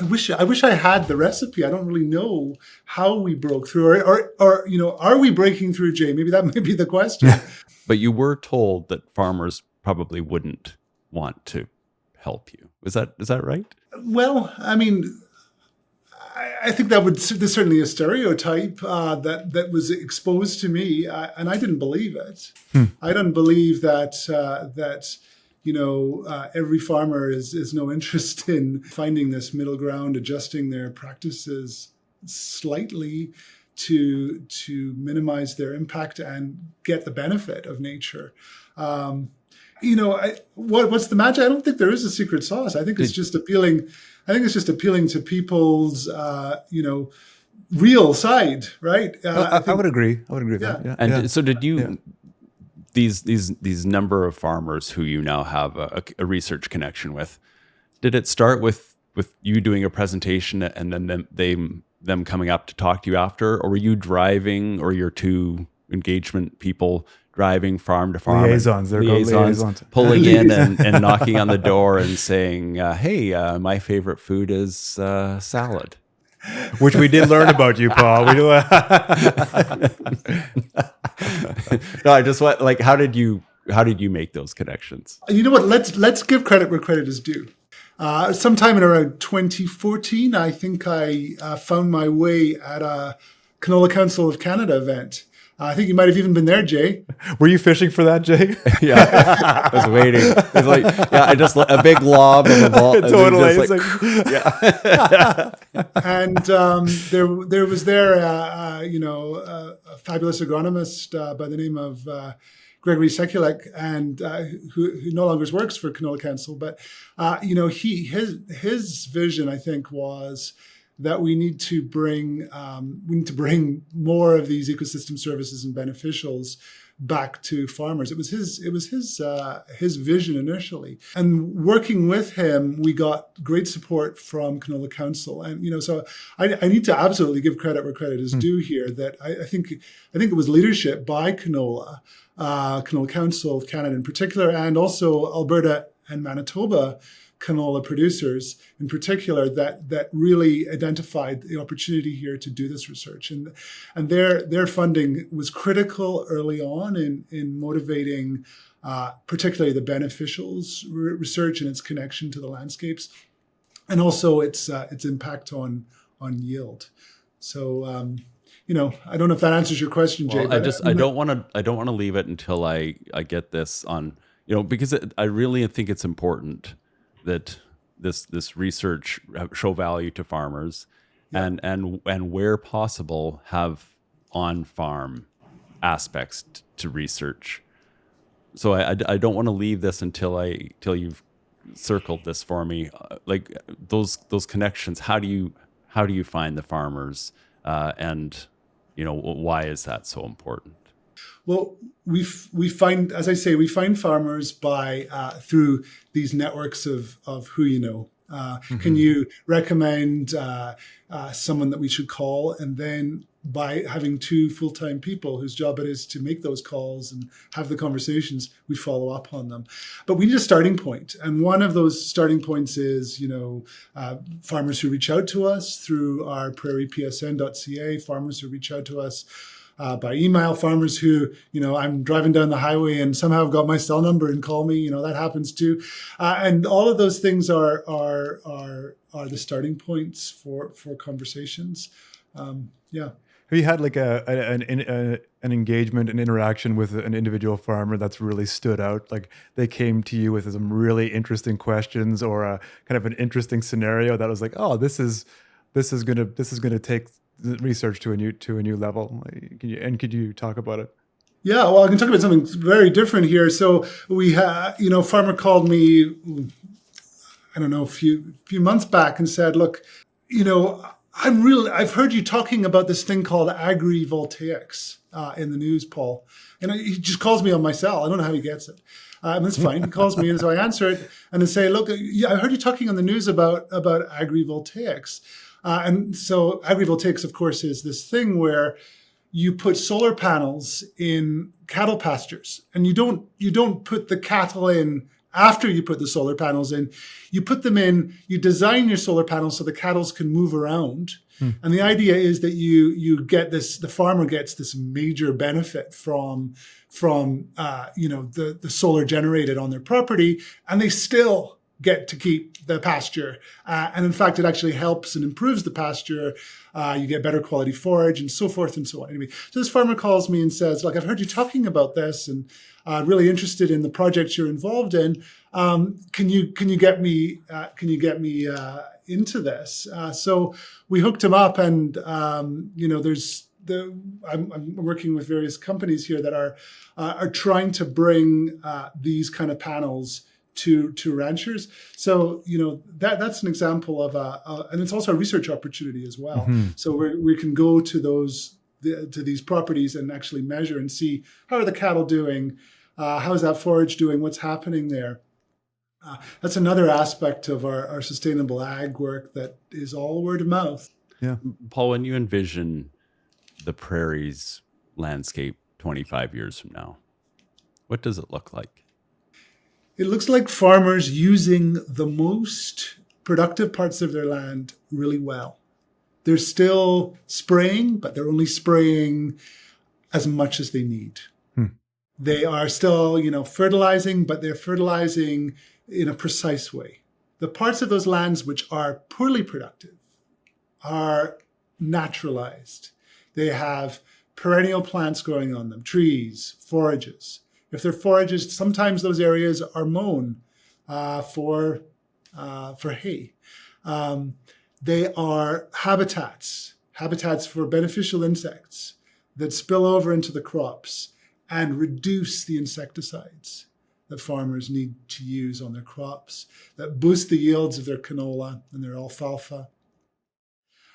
wish I had the recipe. I don't really know how we broke through, or are we breaking through, Jay? Maybe that might be the question. But you were told that farmers probably wouldn't want to help you. Is that right? Well, I mean, I think there's certainly a stereotype that was exposed to me, and I didn't believe it. I don't believe that every farmer is no interest in finding this middle ground, adjusting their practices slightly to minimize their impact and get the benefit of nature. What's the magic? I don't think there is a secret sauce. I think it's just appealing. I think it's just appealing to people's, real side, right? I would agree. I would agree with that. Yeah. And so did you, these number of farmers who you now have a research connection with, did it start with you doing a presentation and then them coming up to talk to you after, or were you driving, or your two engagement people driving farm to farm? Liaisons, pulling in and knocking on the door and saying, hey, my favorite food is salad. Which we did learn about you, Paul. No, I just want, how did you make those connections? You know what? Let's give credit where credit is due. Sometime in around 2014, I think I found my way at a Canola Council of Canada event. I think you might have even been there, Jay. Were you fishing for that, Jay? Yeah, I was waiting. It was I just a big lob of a ball. Totally. And there was a fabulous agronomist by the name of Gregory Sekulek, and who no longer works for Canola Council, but his vision, I think, was that we need to bring more of these ecosystem services and beneficials back to farmers. It was his vision initially, and working with him, we got great support from Canola Council, and so I need to absolutely give credit where credit is due here. That I think it was leadership by Canola Council of Canada in particular, and also Alberta and Manitoba canola producers in particular that really identified the opportunity here to do this research. And their funding was critical early on in motivating particularly the beneficials research and its connection to the landscapes, and also its impact on yield. So I don't know if that answers your question, Jay. Well, but I don't want to leave it until I get this on, because I really think it's important that this research show value to farmers, and where possible have on farm aspects to research. So I don't want to leave this until you've circled this for me, like those connections. How do you find the farmers, and why is that so important? Well, we find, as I say, we find farmers by through these networks of who you know. Can you recommend someone that we should call? And then by having two full-time people whose job it is to make those calls and have the conversations, we follow up on them. But we need a starting point. And one of those starting points is, farmers who reach out to us through our prairiepsn.ca, farmers who reach out to us by email, farmers who, I'm driving down the highway and somehow have got my cell number and call me, that happens too. And all of those things are the starting points for conversations. Have you had like an engagement, an interaction with an individual farmer that's really stood out? Like they came to you with some really interesting questions or a kind of an interesting scenario that was like, oh, this is gonna take the research to a new level. Could you talk about it? Yeah, well, I can talk about something very different here. So we had, farmer called me, I don't know, a few months back and said, look, I've heard you talking about this thing called agrivoltaics in the news, Paul. And he just calls me on my cell. I don't know how he gets it. That's fine. He calls me, and so I answer it and I say, look, I heard you talking on the news about agrivoltaics. And so agrivoltaics, of course, is this thing where you put solar panels in cattle pastures, and you don't put the cattle in after you put the solar panels in. You put them in, you design your solar panels so the cattle can move around. And the idea is that you get this, the farmer gets this major benefit from the solar generated on their property, and they still get to keep the pasture. And in fact, it actually helps and improves the pasture. You get better quality forage and so forth and so on. Anyway, so this farmer calls me and says, look, I've heard you talking about this and really interested in the projects you're involved in. Can you get me into this? So we hooked him up, and I'm working with various companies here that are trying to bring these kind of panels to ranchers. So that's an example of and it's also a research opportunity as well. So we can go to these properties and actually measure and see how are the cattle doing, how is that forage doing, what's happening there. That's another aspect of our sustainable ag work that is all word of mouth. Yeah, Paul, when you envision the prairies landscape 25 years from now, what does it look like? It looks like farmers using the most productive parts of their land really well. They're still spraying, but they're only spraying as much as they need. They are still, fertilizing, but they're fertilizing in a precise way. The parts of those lands which are poorly productive are naturalized. They have perennial plants growing on them, trees, forages. If they're forages, sometimes those areas are mown for hay. They are habitats for beneficial insects that spill over into the crops and reduce the insecticides that farmers need to use on their crops, that boost the yields of their canola and their alfalfa.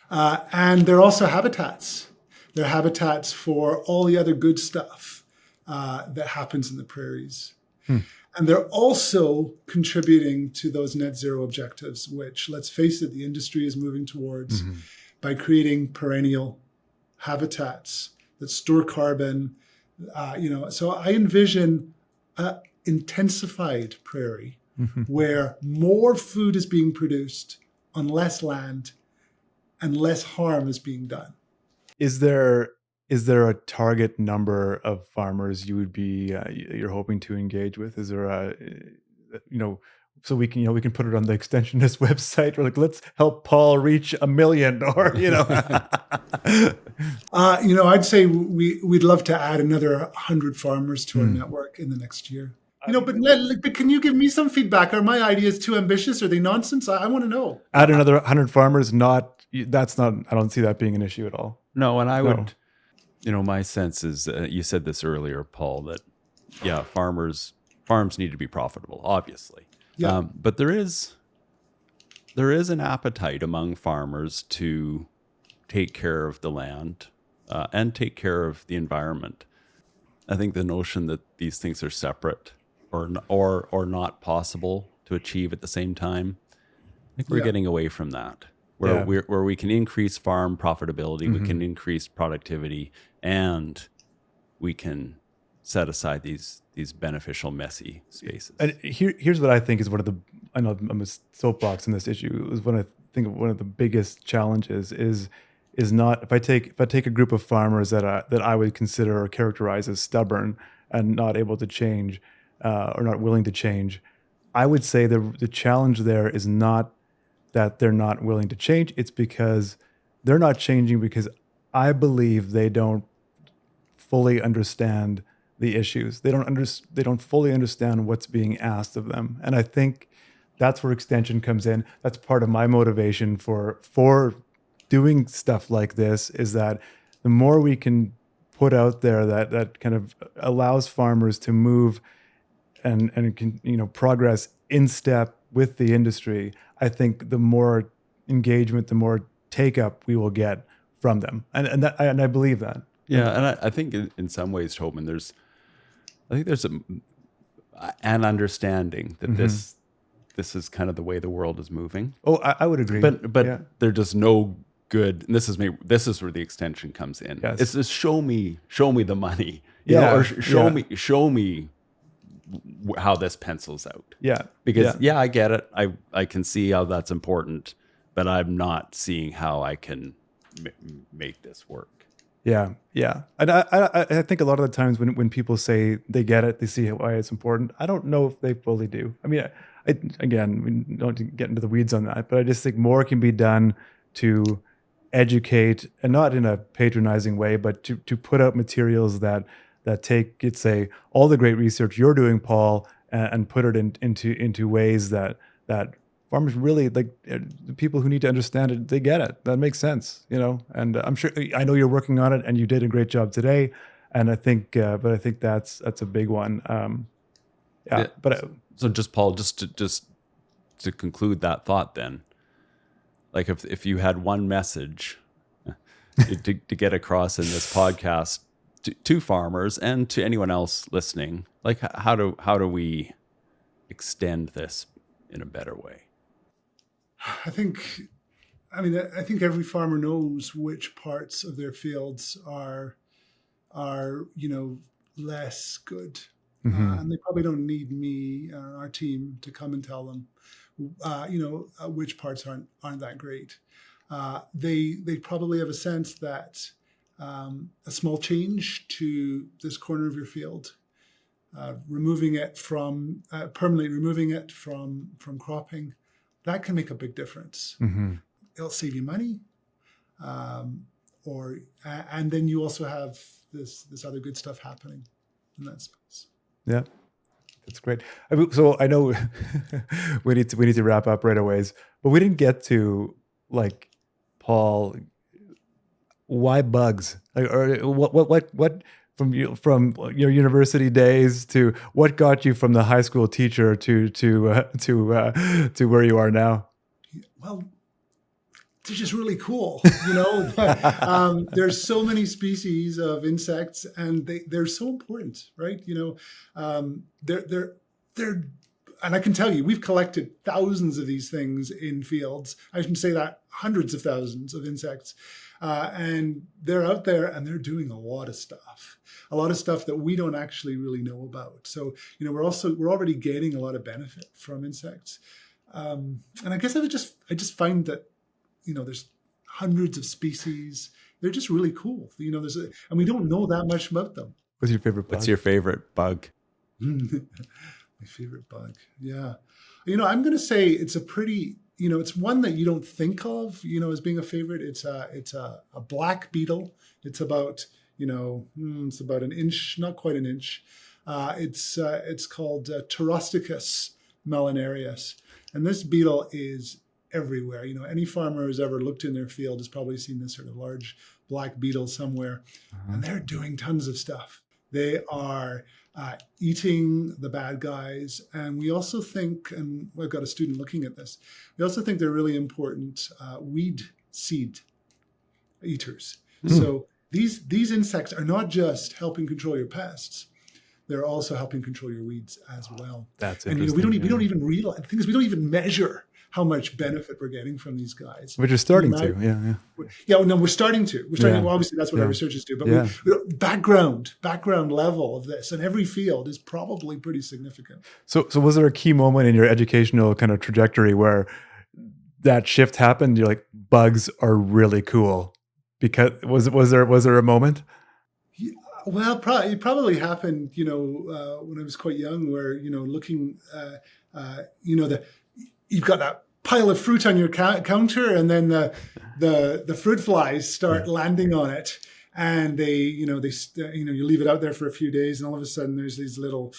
And they're also habitats. They're habitats for all the other good stuff that happens in the prairies. And they're also contributing to those net zero objectives, which, let's face it, the industry is moving towards by creating perennial habitats that store carbon. So I envision intensified prairie where more food is being produced on less land and less harm is being done. Is there a target number of farmers you would be you're hoping to engage with? Is there a so we can we can put it on the Extensionist website. We're like, let's help Paul reach 1 million, or I'd say we'd love to add another 100 farmers to our network in the next year. But can you give me some feedback? Are my ideas too ambitious? Are they nonsense? I want to know. Add another 100 farmers. That's not. I don't see that being an issue at all. No, and I would, my sense is, you said this earlier, Paul, that farms need to be profitable, obviously. Yeah. But there is an appetite among farmers to take care of the land and take care of the environment. I think the notion that these things are separate or not possible to achieve at the same time, I think we're getting away from that. Where we can increase farm profitability, we can increase productivity, and we can set aside these beneficial, messy spaces. And here's what I think is I know I'm a soapbox in this issue, is what I think one of the biggest challenges is not, if I take a group of farmers that I would consider or characterize as stubborn and not able to change or not willing to change, I would say the challenge there is not that they're not willing to change. It's because they're not changing because I believe they don't fully understand the issues. They don't fully understand what's being asked of them. And I think that's where extension comes in. That's part of my motivation for doing stuff like this, is that the more we can put out there that kind of allows farmers to move and can, progress in step with the industry, I think the more engagement, the more take up we will get from them. And I believe that. Yeah. And I think in some ways, Toban, there's an understanding that this is kind of the way the world is moving. Oh, I would agree. But there's just no good. And this is where the extension comes in. Yes. It's just show me the money, or show me how this pencils out. Yeah. Because I get it. I can see how that's important, but I'm not seeing how I can make this work. Yeah. And I think a lot of the times when people say they get it, they see why it's important, I don't know if they fully do. I mean, again, we don't get into the weeds on that, but I just think more can be done to educate, and not in a patronizing way, but to put out materials that take, let's say, all the great research you're doing, Paul, and put it into ways that farmers really, like, the people who need to understand it, they get it. That makes sense, And I know you're working on it, and you did a great job today. And I think, but I think that's a big one. So just Paul, just to conclude that thought, then, like if you had one message to get across in this podcast to farmers and to anyone else listening, like how do we extend this in a better way? I think every farmer knows which parts of their fields are less good, and they probably don't need me, our team, to come and tell them, which parts aren't that great. They probably have a sense that a small change to this corner of your field, permanently removing it from cropping, that can make a big difference. It'll save you money, and then you also have this other good stuff happening in that space. Yeah, that's great. So I know we need to wrap up right away, but we didn't get to, like, Paul, why bugs? Like, or what from your university days to what got you from the high school teacher to where you are now? Well, they're just really cool, There's so many species of insects, and they're so important, right? They're and I can tell you, we've collected thousands of these things in fields. I shouldn't say that, hundreds of thousands of insects. And they're out there and they're doing a lot of stuff that we don't actually really know about. So, we're already gaining a lot of benefit from insects. And I guess I just find that, there's hundreds of species. They're just really cool. And we don't know that much about them. What's your favorite bug? What's your favorite bug? My favorite bug. Yeah. I'm going to say it's a pretty, it's one that you don't think of, as being a favorite. It's a black beetle. It's about, it's about an inch, not quite an inch. It's called Pterosticus melanarius. And this beetle is everywhere. Any farmer who's ever looked in their field has probably seen this sort of large black beetle somewhere. And they're doing tons of stuff. They are eating the bad guys. And we also think, and I've got a student looking at this, we also think they're really important weed seed eaters. So these insects are not just helping control your pests, they're also helping control your weeds as well. That's and interesting. we don't even realize, the thing is, we don't even measure how much benefit we're getting from these guys. Which is starting to, Yeah, no, we're starting to. Well, obviously, that's what our researchers do. But background level of this, and every field is probably pretty significant. So was there a key moment in your educational kind of trajectory where that shift happened? You're like, bugs are really cool. Because was there a moment? Yeah, well, it probably happened, when I was quite young, where looking, you've got that pile of fruit on your counter, and then the fruit flies start landing on it, and you leave it out there for a few days, and all of a sudden there's these little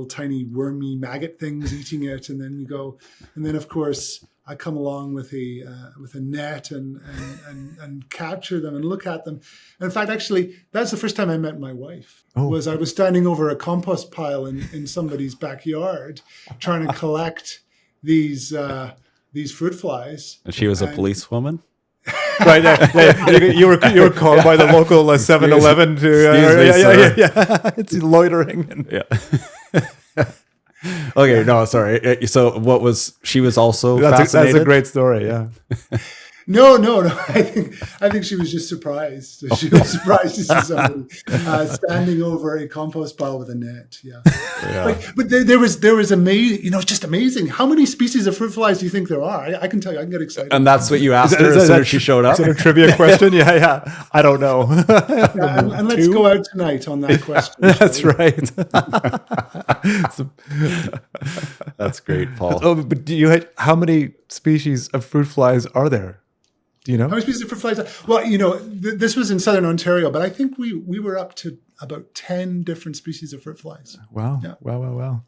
tiny wormy maggot things eating it, and then of course I come along with a net and capture them and look at them. And in fact, actually, that's the first time I met my wife. I was standing over a compost pile in somebody's backyard, trying to collect these fruit flies. And she was a policewoman? Right. You were called by the local 7-Eleven to it's loitering. Okay, no, sorry. So she was also fascinated? That's a great story, yeah. No. I think she was just surprised. She was surprised to see somebody standing over a compost pile with a net. Yeah. But there was amazing. It's just amazing. How many species of fruit flies do you think there are? I can tell you. I can get excited. And that's what you asked her as soon as she showed up. Is that a trivia question? Yeah. I don't know. And let's go out tonight on that question. That's right. That's great, Paul. Oh, but how many species of fruit flies are there? Do you know? How many species of fruit flies? Well, this was in southern Ontario, but I think we were up to about 10 different species of fruit flies. Wow. Yeah. Wow.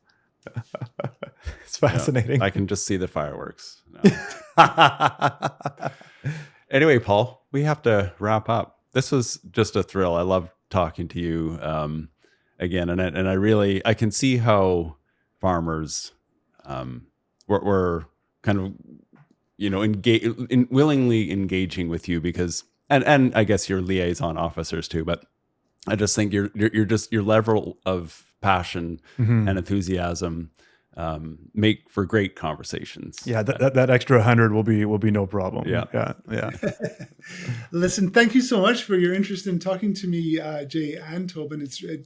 It's fascinating. I can just see the fireworks. No. Anyway, Paul, we have to wrap up. This was just a thrill. I love talking to you again. And I can see how farmers were kind of willingly engaging with you because, and I guess your liaison officers too, but I just think your level of passion and enthusiasm make for great conversations. Yeah, that extra 100 will be no problem. Yeah. Listen, thank you so much for your interest in talking to me, Jay and Toban.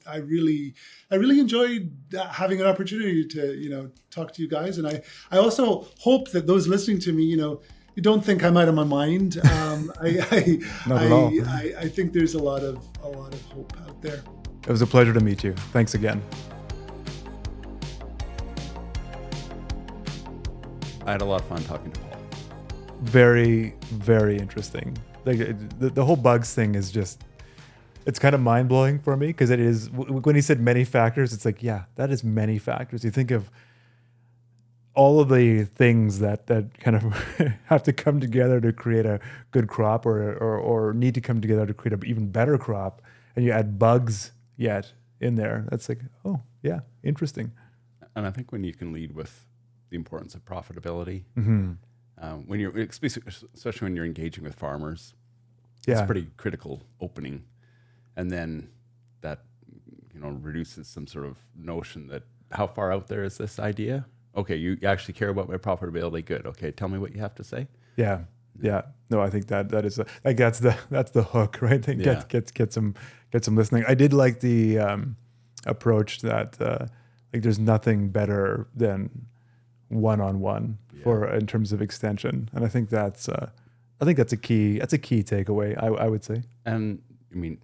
I really enjoyed having an opportunity to talk to you guys, and I also hope that those listening to me, you don't think I'm out of my mind. Not at all. I think there's a lot of hope out there. It was a pleasure to meet you. Thanks again. I had a lot of fun talking to Paul. Very, very interesting. Like the whole bugs thing is just, it's kind of mind blowing for me because it is, when he said many factors, it's like, yeah, that is many factors. You think of all of the things that kind of have to come together to create a good crop or need to come together to create an even better crop. And you add bugs yet in there. That's like, oh yeah, interesting. And I think when you can lead with the importance of profitability, when you're, especially when you're engaging with farmers, it's a pretty critical opening. And then that, reduces some sort of notion that how far out there is this idea? Okay, you actually care about my profitability. Good. Okay, tell me what you have to say. Yeah. No, I think that is like that's the hook, right? That Yeah. get some listening. I did like the approach that like there's nothing better than one-on-one in terms of extension, and I think that's a key takeaway. I would say. And I mean,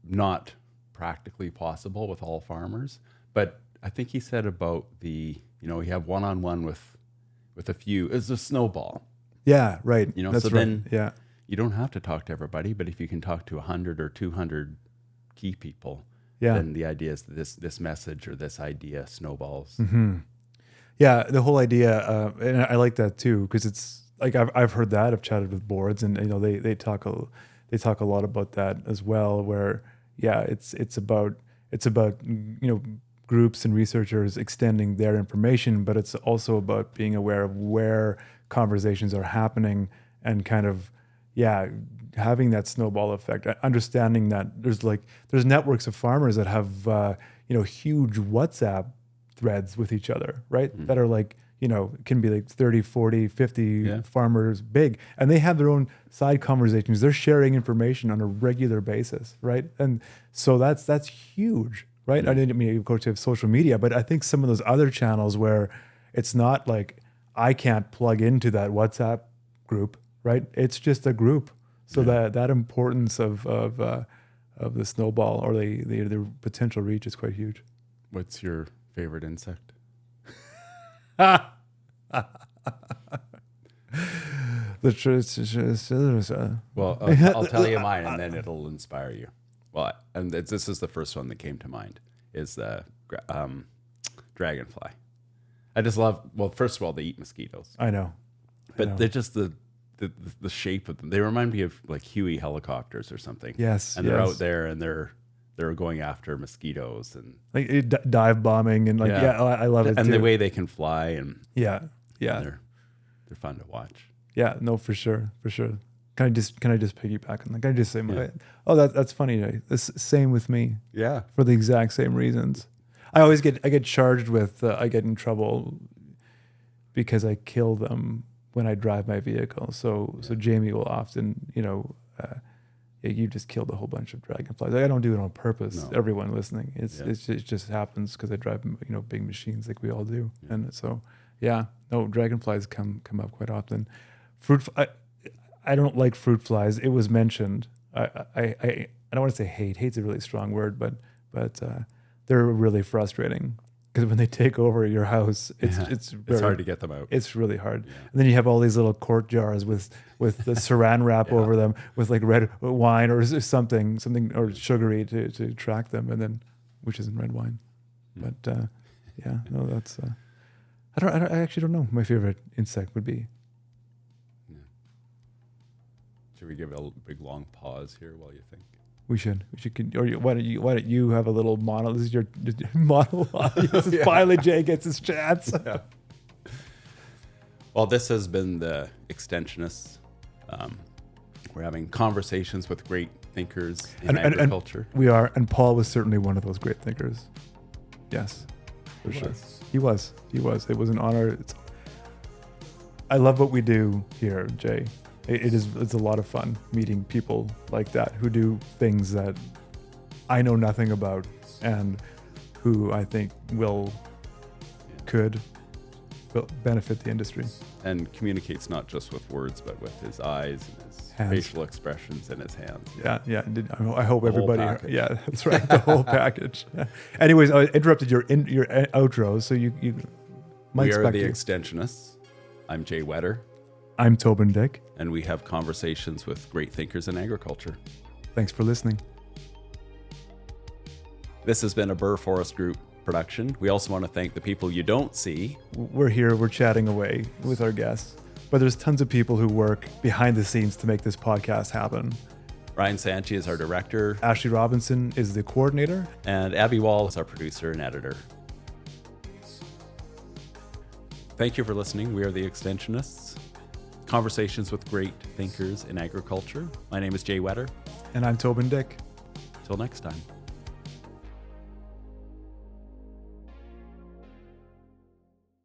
not practically possible with all farmers, but I think he said about you have one-on-one with a few is a snowball. Yeah, right. That's so right. Then you don't have to talk to everybody, but if you can talk to 100 or 200 key people, yeah, then the idea is that this message or this idea snowballs. Mm-hmm. Yeah, the whole idea, and I like that too, because it's like I've heard that. I've chatted with boards, and they talk a lot about that as well. Where it's about groups and researchers extending their information, but it's also about being aware of where conversations are happening and kind of having that snowball effect, understanding that there's networks of farmers that have huge WhatsApp threads with each other, right? Mm-hmm. That are like can be like 30, 40, 50 farmers big, and they have their own side conversations. They're sharing information on a regular basis, right? And so that's huge, right? Mm-hmm. I didn't mean, of course, to have social media, but I think some of those other channels where it's not like I can't plug into that WhatsApp group, right? It's just a group. So that importance of the snowball or the potential reach is quite huge. What's your favorite insect? Well, I'll tell you mine, and then it'll inspire you. Well, and this is the first one that came to mind, is the dragonfly. I just love, well, first of all, they eat mosquitoes. I know. But they're just the shape of them. They remind me of like Huey helicopters or something. Yes. And they're out there and they're going after mosquitoes and like dive bombing and I love it. And too. the way they can fly and and they're fun to watch. Yeah, no, for sure. Can I just piggyback on that? Can I just say that's funny. It's same with me. Yeah. For the exact same reasons. I get charged with I get in trouble because I kill them when I drive my vehicle. So Jamie will often, you just killed a whole bunch of dragonflies. I don't do it on purpose. No. Everyone listening, it just happens because I drive big machines like we all do, and so dragonflies come up quite often. I don't like fruit flies. It was mentioned. I don't want to say hate. Hate's a really strong word, but they're really frustrating because when they take over your house, it's hard to get them out. It's really hard. Yeah. And then you have all these little quart jars with the saran wrap over them with like red wine or something or sugary to track them, and then which isn't red wine. But that's I actually don't know what my favorite insect would be. Should we give a big long pause here while you think? We should. Or why don't you have a little monologue? This is your monologue. This is finally Jay gets his chance. Yeah. Well, this has been the Extensionists. We're having conversations with great thinkers in agriculture. And we are, and Paul was certainly one of those great thinkers. Yes, for sure. He was. It was an honor. I love what we do here, Jay. It's a lot of fun meeting people like that who do things that I know nothing about and who I think could benefit the industry. And communicates not just with words, but with his eyes and his facial expressions and his hands. Yeah. I hope everybody. Yeah, that's right. The whole package. Anyways, I interrupted your outro, so you. We are the Extensionists. I'm Jay Whetter. I'm Toban Dyck. And we have conversations with great thinkers in agriculture. Thanks for listening. This has been a Burr Forest Group production. We also want to thank the people you don't see. We're here, we're chatting away with our guests, but there's tons of people who work behind the scenes to make this podcast happen. Ryan Sanchi is our director. Ashley Robinson is the coordinator. And Abby Wall is our producer and editor. Thank you for listening. We are the Extensionists. Conversations with great thinkers in agriculture. My name is Jay Whetter. And I'm Toban Dyck. Till next time.